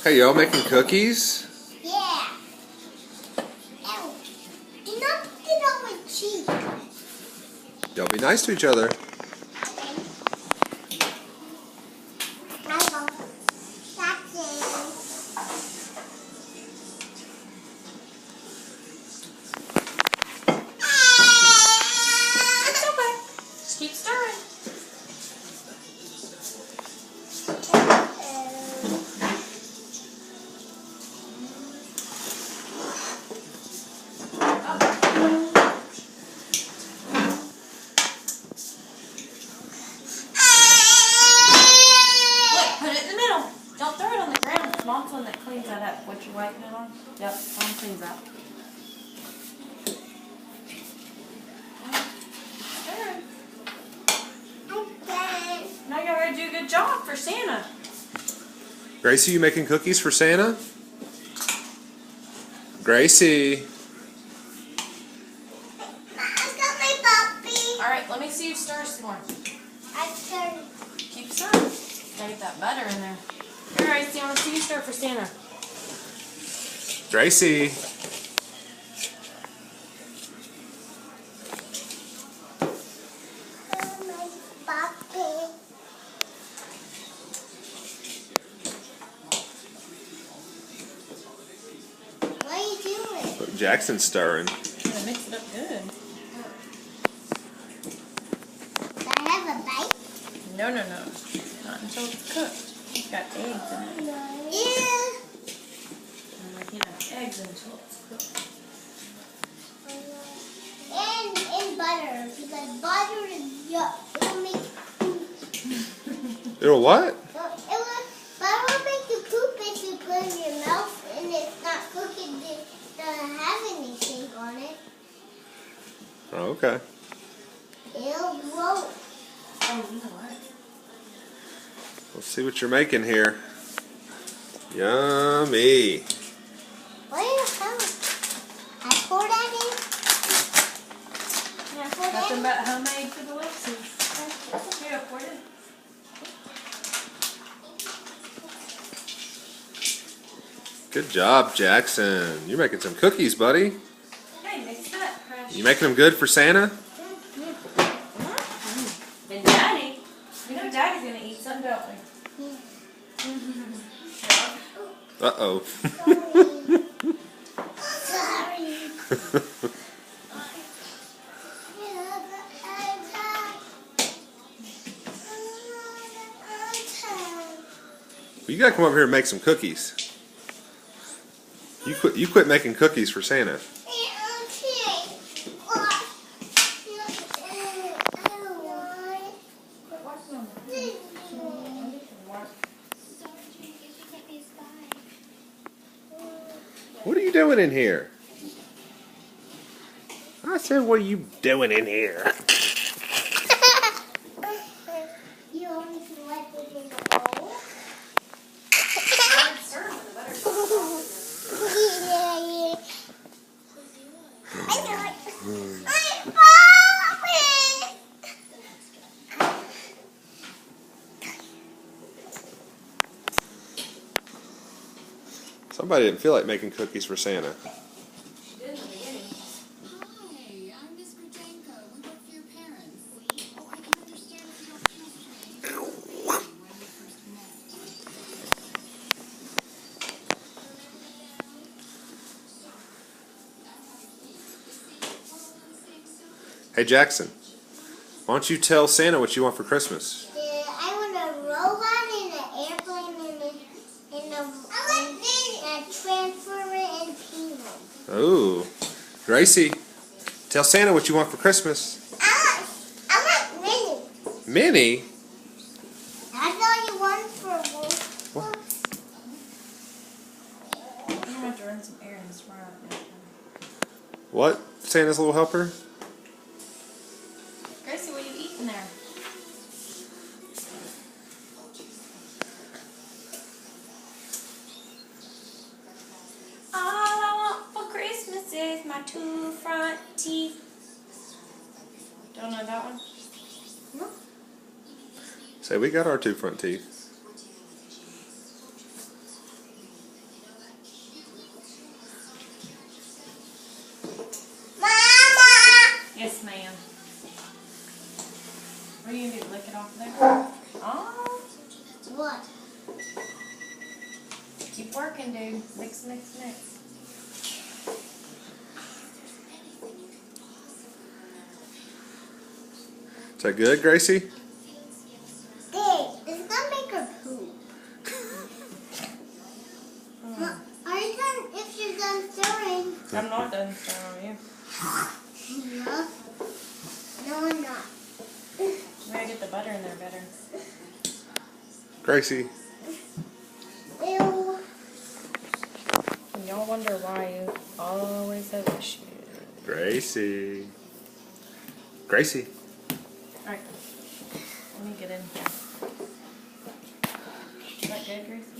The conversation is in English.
Hey, y'all making cookies? Yeah. Ow. Do not get on my cheek. Y'all be nice to each other. Keep stirring. Look, put it in the middle. Don't throw it on the ground. Mom's one that cleans that up. What you're wiping it on? Yep, Mom cleans that. Now you're going to do a good job for Santa. Gracie, you making cookies for Santa? Gracie. I got my puppy. Alright, let me see you stir some more. I stirred. Keep stirring. Gotta get that butter in there. Here, Gracie, I want to see you stir for Santa. Gracie. Oh, my puppy. What are you doing? Jackson's stirring. Gotta mix it up good. Do I have a bite? No. Not until it's cooked. It's got eggs in it. Yeah. And we can't have eggs until it's cooked. And butter, because butter is it'll make It'll what? butter will make you poop if you put it in your mouth and it's not cooking. It doesn't have anything on it. Oh, okay. It'll grow. Oh, you know what? Let's see what you're making here. Yummy. What is that? I pour that in. Can I pour that Nothing in? but homemade for the Lexies. Here, pour it in. Good job, Jackson. You're making some cookies, buddy. Hey, mix it up, Crush. You making them good for Santa? And Daddy. You know Daddy's gonna eat some, don't we? Uh-oh. Sorry. You gotta come over here and make some cookies. You quit making cookies for Santa. What are you doing in here? I said, what are you doing in here? Somebody didn't feel like making cookies for Santa. Hi, I'm Miss Rudenko. We work for your parents. Oh, I can understand if you don't feel strange. When we first met. Hey, Jackson, why don't you tell Santa what you want for Christmas? I want a robot and an airplane and a transformer and penguin. Oh, Gracie, tell Santa what you want for Christmas. I want Minnie. Minnie? That's all you want for one. What? I'm gonna have to run some errands tomorrow. What? Santa's little helper? Gracie, what are you eating there? All I want for Christmas is my 2 front teeth. Don't know that one? No. Say, we got our 2 front teeth. What are you gonna do? Lick it off there? Oh, What? keep working, dude. Mix, mix, mix. Is that good, Gracie? Hey, it's gonna make her poop. Are you done? If you're done stirring? I'm not done stirring you. No. No, I'm not. We gotta get the butter in there better. Gracie. Ew. And y'all wonder why you always have issues. Gracie. Gracie. Alright. Let me get in here. Is that good, Grace?